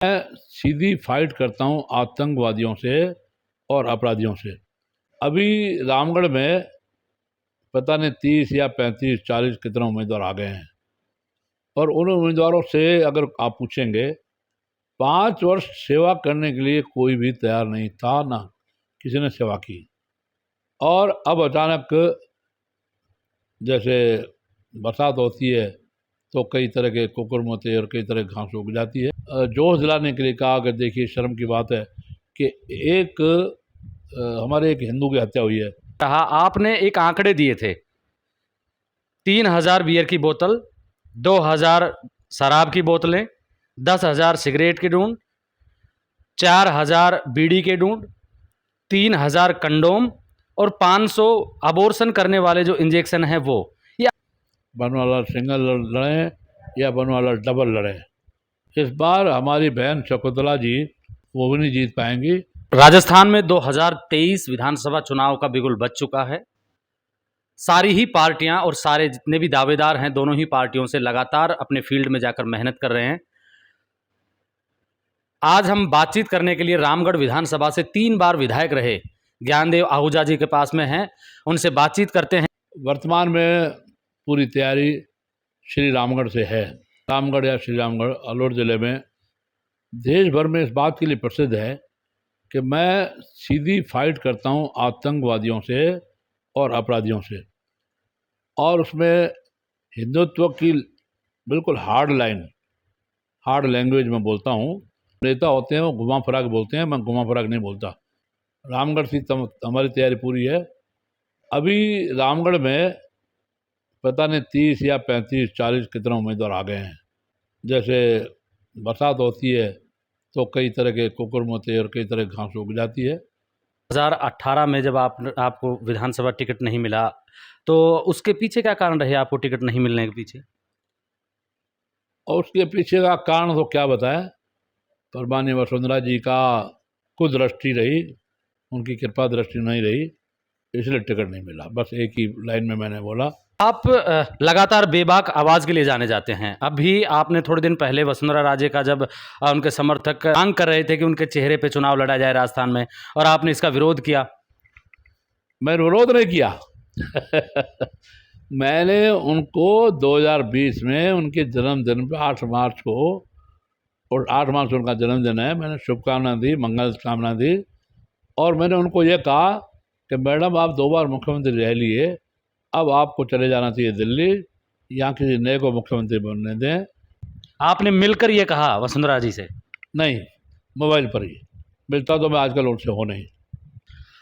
मैं सीधी फाइट करता हूँ आतंकवादियों से और अपराधियों से। अभी रामगढ़ में पता नहीं 30 या 35 40 कितने उम्मीदवार आ गए हैं और उन उम्मीदवारों से अगर आप पूछेंगे 5 वर्ष सेवा करने के लिए कोई भी तैयार नहीं था, ना किसी ने सेवा की। और अब अचानक जैसे बरसात होती है तो कई तरह के कुकुर मोते और कई तरह की घास उग जाती है। जोश दिलाने के लिए कहा कि देखिए शर्म की बात है कि एक हमारे एक हिंदू की हत्या हुई है। कहा आपने एक आंकड़े दिए थे, 3,000 बियर की बोतल, 2,000 शराब की बोतलें, 10,000 सिगरेट के ढूंढ, 4,000 बीड़ी के ढूंढ, 3,000 कंडोम और 500 अबॉर्शन करने वाले जो इंजेक्शन है वो। वन वाला सिंगल लड़े या वन वाला डबल लड़े, इस बार हमारी बहन शकुंतला जी वो भी नहीं जीत पाएंगी। राजस्थान में 2023 विधानसभा चुनाव का बिगुल बज चुका है। सारी ही पार्टियां और सारे जितने भी दावेदार हैं दोनों ही पार्टियों से लगातार अपने फील्ड में जाकर मेहनत कर रहे हैं। आज हम बातचीत करने के लिए रामगढ़ विधानसभा से 3 बार विधायक रहे ज्ञानदेव आहूजा जी के पास में हैं, उनसे बातचीत करते हैं। वर्तमान में पूरी तैयारी श्री रामगढ़ से है। रामगढ़ या श्री रामगढ़ अलवर ज़िले में देश भर में इस बात के लिए प्रसिद्ध है कि मैं सीधी फाइट करता हूँ आतंकवादियों से और अपराधियों से, और उसमें हिंदुत्व की बिल्कुल हार्ड लाइन, हार्ड लैंग्वेज में बोलता हूँ। नेता होते हैं वो घुमा फिरा के बोलते हैं, मैं घुमा फिरा के नहीं बोलता। रामगढ़ से हमारी तैयारी पूरी है। अभी रामगढ़ में पता नहीं 30 या 35 40 कितने उम्मीदवार आ गए हैं। जैसे बरसात होती है तो कई तरह के कुकुर मोते और कई तरह की घास उग जाती है। 2018 में जब आपको विधानसभा टिकट नहीं मिला तो उसके पीछे क्या कारण रहे, आपको टिकट नहीं मिलने के पीछे? और उसके पीछे का कारण तो क्या बताएं, पर माननीय वसुंधरा जी का कुदृष्टि रही, उनकी कृपा दृष्टि नहीं रही, इसलिए टिकट नहीं मिला। बस एक ही लाइन में मैंने बोला। आप लगातार बेबाक आवाज़ के लिए जाने जाते हैं। अभी आपने थोड़े दिन पहले वसुंधरा राजे का जब उनके समर्थक मांग कर रहे थे कि उनके चेहरे पे चुनाव लड़ा जाए राजस्थान में, और आपने इसका विरोध किया। मैंने विरोध नहीं किया मैंने उनको 2020 में उनके जन्मदिन पर 8 मार्च को, और 8 मार्च उनका जन्मदिन है, मैंने शुभकामना दी, मंगल कामना दी, और मैंने उनको ये कहा कि मैडम आप 2 बार मुख्यमंत्री रह लिए, अब आपको चले जाना चाहिए दिल्ली, यहाँ किसी नए को मुख्यमंत्री बनने दें। आपने मिलकर ये कहा वसुंधरा जी से? नहीं, मोबाइल पर ही मिलता तो मैं आजकल उनसे हो नहीं।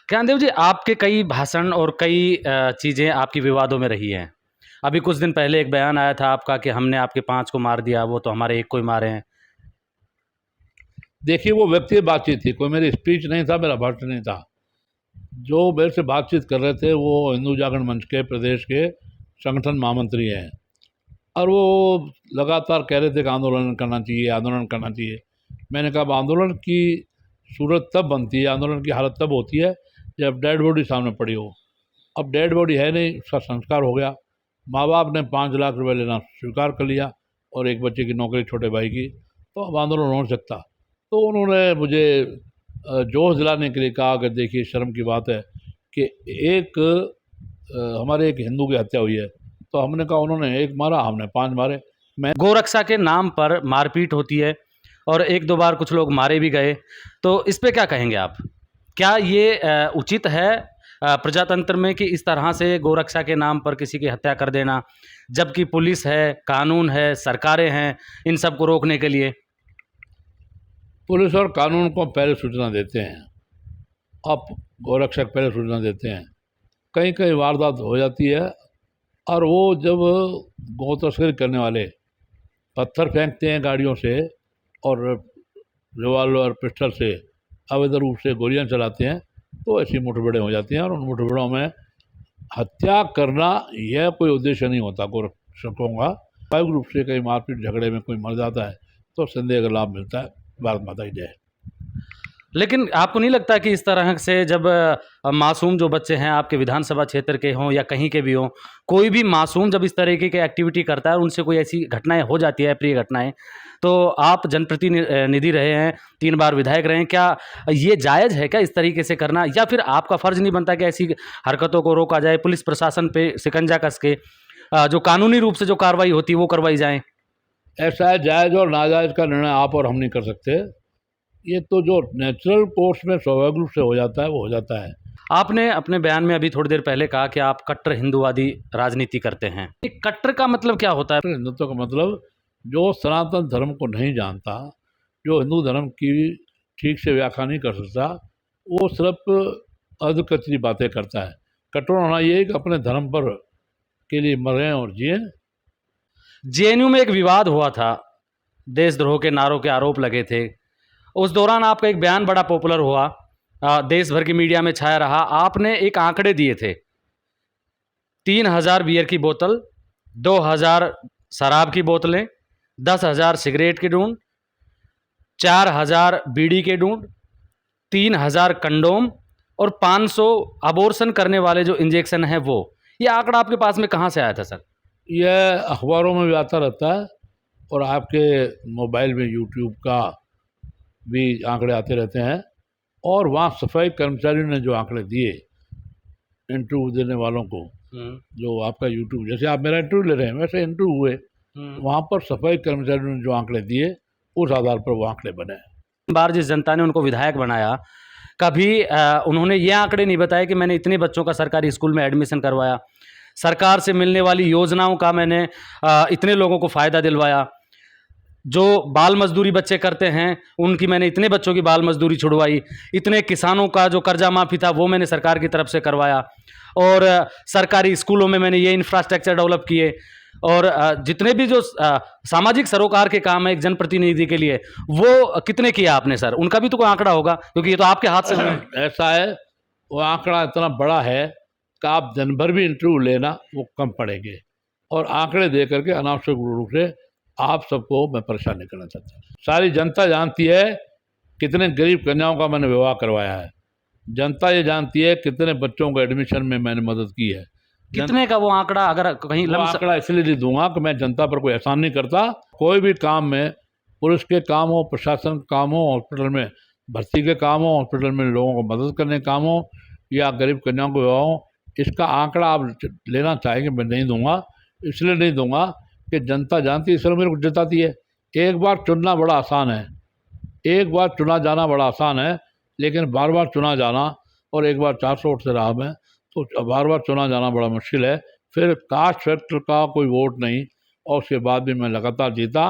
ज्ञानदेव जी, आपके कई भाषण और कई चीज़ें आपकी विवादों में रही हैं। अभी कुछ दिन पहले एक बयान आया था आपका कि हमने आपके 5 को मार दिया, वो तो हमारे 1 को ही मारे हैं। देखिए वो व्यक्तिगत बातचीत थी, कोई मेरी स्पीच नहीं था, मेरा भाषण नहीं था। जो मेरे से बातचीत कर रहे थे वो हिंदू जागरण मंच के प्रदेश के संगठन महामंत्री हैं, और वो लगातार कह रहे थे कि आंदोलन करना चाहिए, आंदोलन करना चाहिए। मैंने कहा आंदोलन की सूरत तब बनती है, आंदोलन की हालत तब होती है जब डेड बॉडी सामने पड़ी हो। अब डेड बॉडी है नहीं, उसका संस्कार हो गया, माँ बाप ने 5 लाख रुपए लेना स्वीकार कर लिया और एक बच्चे की नौकरी छोटे भाई की, तो अब आंदोलन हो सकता। तो उन्होंने मुझे जोश दिलाने के लिए कहा कि देखिए शर्म की बात है कि एक हमारे एक हिंदू की हत्या हुई है। तो हमने कहा उन्होंने 1 मारा, हमने 5 मारे। मैं गोरक्षा के नाम पर मारपीट होती है और 1-2 बार कुछ लोग मारे भी गए, तो इस पे क्या कहेंगे आप? क्या ये उचित है प्रजातंत्र में कि इस तरह से गोरक्षा के नाम पर किसी की हत्या कर देना, जबकि पुलिस है, कानून है, सरकारें हैं इन सब को रोकने के लिए? पुलिस और कानून को पहले सूचना देते हैं, अब गोरक्षक पहले सूचना देते हैं। कहीं कहीं वारदात हो जाती है, और वो जब गौ तस्करी करने वाले पत्थर फेंकते हैं गाड़ियों से और रिवॉल्वर पिस्टल से अवैध रूप से गोलियां चलाते हैं, तो ऐसी मुठभेड़ें हो जाती हैं, और उन मुठभेड़ों में हत्या करना यह कोई उद्देश्य नहीं होता गोरक्षकों का। स्वाभाविक रूप से कहीं मारपीट झगड़े में कोई मर जाता है तो संदेह का लाभ मिलता है। भारत माता की जय। लेकिन आपको नहीं लगता कि इस तरह से जब मासूम जो बच्चे हैं आपके विधानसभा क्षेत्र के हों या कहीं के भी हों, कोई भी मासूम जब इस तरीके की एक्टिविटी करता है और उनसे कोई ऐसी घटनाएं हो जाती है, प्रिय घटनाएं, तो आप जनप्रतिनिधि रहे हैं, 3 बार विधायक रहे हैं, क्या ये जायज़ है क्या इस तरीके से करना, या फिर आपका फ़र्ज़ नहीं बनता कि ऐसी हरकतों को रोका जाए, पुलिस प्रशासन पे शिकंजा कस के जो कानूनी रूप से जो कार्रवाई होती है वो करवाई जाए? ऐसा है, जायज़ और नाजायज़ का निर्णय आप और हम नहीं कर सकते। ये तो जो नेचुरल कोर्स में स्वाभाविक रूप से हो जाता है वो हो जाता है। आपने अपने बयान में अभी थोड़ी देर पहले कहा कि आप कट्टर हिंदूवादी राजनीति करते हैं। ये कट्टर का मतलब क्या होता है? हिंदुत्व का मतलब जो सनातन धर्म को नहीं जानता, जो हिंदू धर्म की ठीक से व्याख्या नहीं कर सकता, वो सिर्फ अधकचरी बातें करता है। कट्टर होना ये है कि अपने धर्म पर के लिए मरें और जिएं। जेएनयू में एक विवाद हुआ था, देशद्रोह के नारों के आरोप लगे थे। उस दौरान आपका एक बयान बड़ा पॉपुलर हुआ, देश भर की मीडिया में छाया रहा। आपने एक आंकड़े दिए थे, 3000 बियर की बोतल, 2000 शराब की बोतलें, 10,000 सिगरेट के ढूंढ, 4000 बीड़ी के ढूंढ, 3000 कंडोम और 500 अबॉर्शन करने वाले जो इंजेक्शन है वो। ये आंकड़ा आपके पास में कहाँ से आया था सर? यह अखबारों में भी आता रहता है और आपके मोबाइल में यूट्यूब का भी आंकड़े आते रहते हैं। और वहाँ सफाई कर्मचारियों ने जो आंकड़े दिए इंटरव्यू देने वालों को, जो आपका यूट्यूब, जैसे आप मेरा इंटरव्यू ले रहे हैं वैसे इंटरव्यू हुए, वहाँ पर सफाई कर्मचारियों ने जो आंकड़े दिए उस आधार पर वो आंकड़े बने। बार जिस जनता ने उनको विधायक बनाया, कभी उन्होंने ये आंकड़े नहीं बताए कि मैंने इतने बच्चों का सरकारी स्कूल में एडमिशन करवाया, सरकार से मिलने वाली योजनाओं का मैंने इतने लोगों को फ़ायदा दिलवाया, जो बाल मजदूरी बच्चे करते हैं उनकी मैंने इतने बच्चों की बाल मजदूरी छुड़वाई, इतने किसानों का जो कर्जा माफ़ी था वो मैंने सरकार की तरफ से करवाया, और सरकारी स्कूलों में मैंने ये इंफ्रास्ट्रक्चर डेवलप किए, और जितने भी जो सामाजिक सरोकार के काम है एक जनप्रतिनिधि के लिए, वो कितने किया आपने सर? उनका भी तो कोई आंकड़ा होगा, क्योंकि ये तो आपके हाथ से हुए हैं। ऐसा है, वो आंकड़ा इतना बड़ा है कि आप दिन भर भी इंटरव्यू लेना वो कम पड़ेंगे, और आंकड़े दे करके अनावश्यक रूप से आप सबको मैं परेशान नहीं करना चाहता। सारी जनता जानती है कितने गरीब कन्याओं का मैंने विवाह करवाया है, जनता ये जानती है कितने बच्चों को एडमिशन में मैंने मदद की है। कितने का वो आंकड़ा अगर कहीं वो आंकड़ा इसलिए नहीं दूंगा कि मैं जनता पर कोई एहसान नहीं करता। कोई भी काम में, पुलिस के काम हो, प्रशासन का काम हो, हॉस्पिटल में भर्ती के काम हो, हॉस्पिटल में लोगों को मदद करने के काम हो, या गरीब कन्याओं को विवाह हो, इसका आंकड़ा आप लेना चाहेंगे मैं नहीं दूंगा। इसलिए नहीं दूंगा कि जनता जानती है, इसलिए मेरे को जिताती है। एक बार चुनना बड़ा आसान है, एक बार चुना जाना बड़ा आसान है, लेकिन बार बार चुना जाना, और एक बार 400 वोट से रहा मैं, तो बार बार चुना जाना बड़ा मुश्किल है। फिर कास्ट फैक्टर का कोई वोट नहीं, और उसके बाद भी मैं लगातार जीता।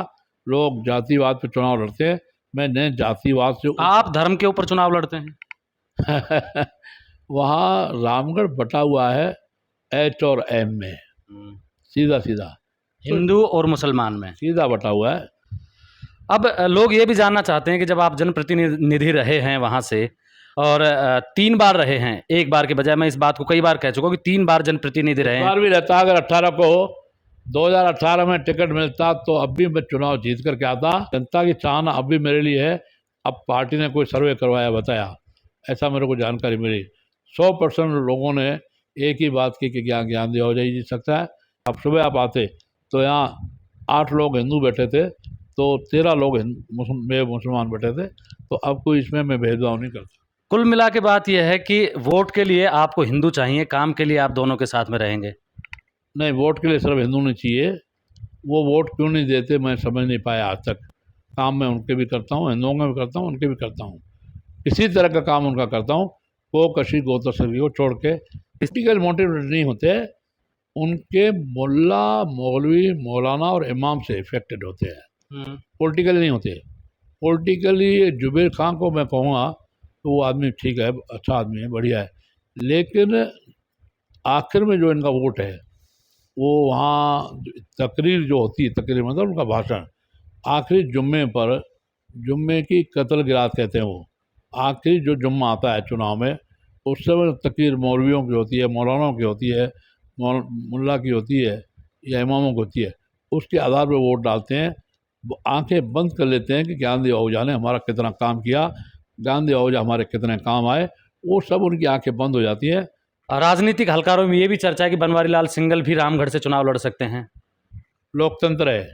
लोग जातिवाद पे चुनाव लड़ते हैं, मैंने जातिवाद से आप धर्म के ऊपर चुनाव लड़ते हैं। वहाँ रामगढ़ बटा हुआ है एच और एम में, सीधा सीधा हिंदू और मुसलमान में सीधा बटा हुआ है। अब लोग ये भी जानना चाहते हैं कि जब आप जनप्रतिनिधि रहे हैं वहाँ से, और 3 बार रहे हैं, एक बार के बजाय, मैं इस बात को कई बार कह चुका हूँ कि 3 बार जनप्रतिनिधि रहे हैं। बार भी रहता, अगर 18 को 2018 में टिकट मिलता तो अब भी मैं चुनाव जीत करके आता। जनता की चाहना अब भी मेरे लिए है। अब पार्टी ने कोई सर्वे करवाया, बताया, ऐसा मेरे को जानकारी मिली, 100% लोगों ने एक ही बात की कि ज्ञान दिया हो जाए जीत सकता है। अब सुबह आप आते तो यहाँ 8 लोग हिंदू बैठे थे, तो 13 लोग मुसलमान बैठे थे, तो अब कोई इसमें मैं भेदभाव नहीं करता। कुल मिला के बात यह है कि वोट के लिए आपको हिंदू चाहिए, काम के लिए आप दोनों के साथ में रहेंगे। नहीं, वोट के लिए सिर्फ हिंदू नहीं चाहिए। वो वोट क्यों नहीं देते मैं समझ नहीं पाया आज तक। काम मैं उनके भी करता हूँ, हिंदुओं का भी करता हूँ, उनके भी करता हूँ, किसी तरह का काम उनका करता हूँ। वो कशी गोतसरी को छोड़ के पॉलिटिकल मोटिव नहीं होते, उनके मुल्ला, मौलवी, मौलाना और इमाम से इफेक्टेड होते हैं, पॉलिटिकली नहीं होते। पॉलिटिकली जुबेर खान को मैं कहूँगा तो वो आदमी ठीक है, अच्छा आदमी है, बढ़िया है, लेकिन आखिर में जो इनका वोट है वो वहाँ तकरीर जो होती है, तकरीर मतलब उनका भाषण आखिरी जुम्मे पर, जुम्मे की कत्ल गिरात कहते हैं, वो आखिरी जो जुम्मा आता है चुनाव में, उस समय तकरीर मौलवियों की होती है, मौलानाओं की होती है, मुल्ला की होती है या इमामों की होती है, उसके आधार पर वोट डालते हैं। वो आंखें बंद कर लेते हैं कि गांधी आहूजा ने हमारा कितना काम किया, गांधी आहूजा हमारे कितने काम आए, वो सब उनकी आंखें बंद हो जाती हैं। राजनीतिक हलकारों में ये भी चर्चा है कि बनवारी लाल सिंघल भी रामगढ़ से चुनाव लड़ सकते हैं। लोकतंत्र है,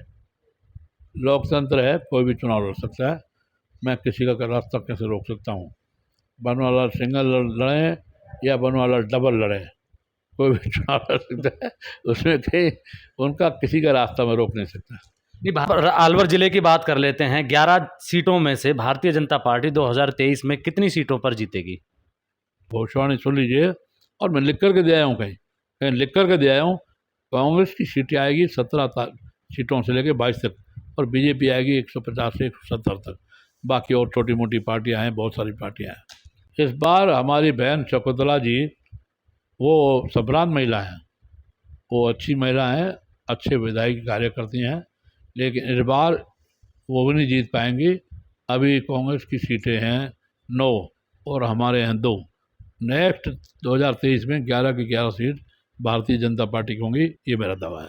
लोकतंत्र है, कोई भी चुनाव लड़ सकता है। मैं किसी का रास्ता कैसे रोक सकता हूँ? बनवाला सिंगल लड़े या बनवाला डबल लड़े, कोई भी चुनाव लड़ सकता है। उसमें कहीं उनका किसी का रास्ता मैं रोक नहीं सकता। अलवर जिले की बात कर लेते हैं। 11 सीटों में से भारतीय जनता पार्टी 2023 में कितनी सीटों पर जीतेगी? भविष्यवाणी सुन लीजिए, और मैं लिख करके दे आया हूँ, कहीं कहीं लिख करके दे आया हूँ। कांग्रेस की सीटें आएगी 17 सीटों से लेकर 22 तक, और बीजेपी आएगी 150 से 170 तक। बाकी और छोटी मोटी पार्टियां हैं, बहुत सारी पार्टियां हैं। इस बार हमारी बहन शकुंतला जी, वो संभ्रांत महिला हैं, वो अच्छी महिला हैं, अच्छे विधायक कार्य करती हैं, लेकिन इस बार वो भी नहीं जीत पाएंगी। अभी कांग्रेस की सीटें हैं 9 और हमारे यहाँ 2। नेक्स्ट 2023 में 11 की 11 सीट भारतीय जनता पार्टी की होंगी, ये मेरा दावा है।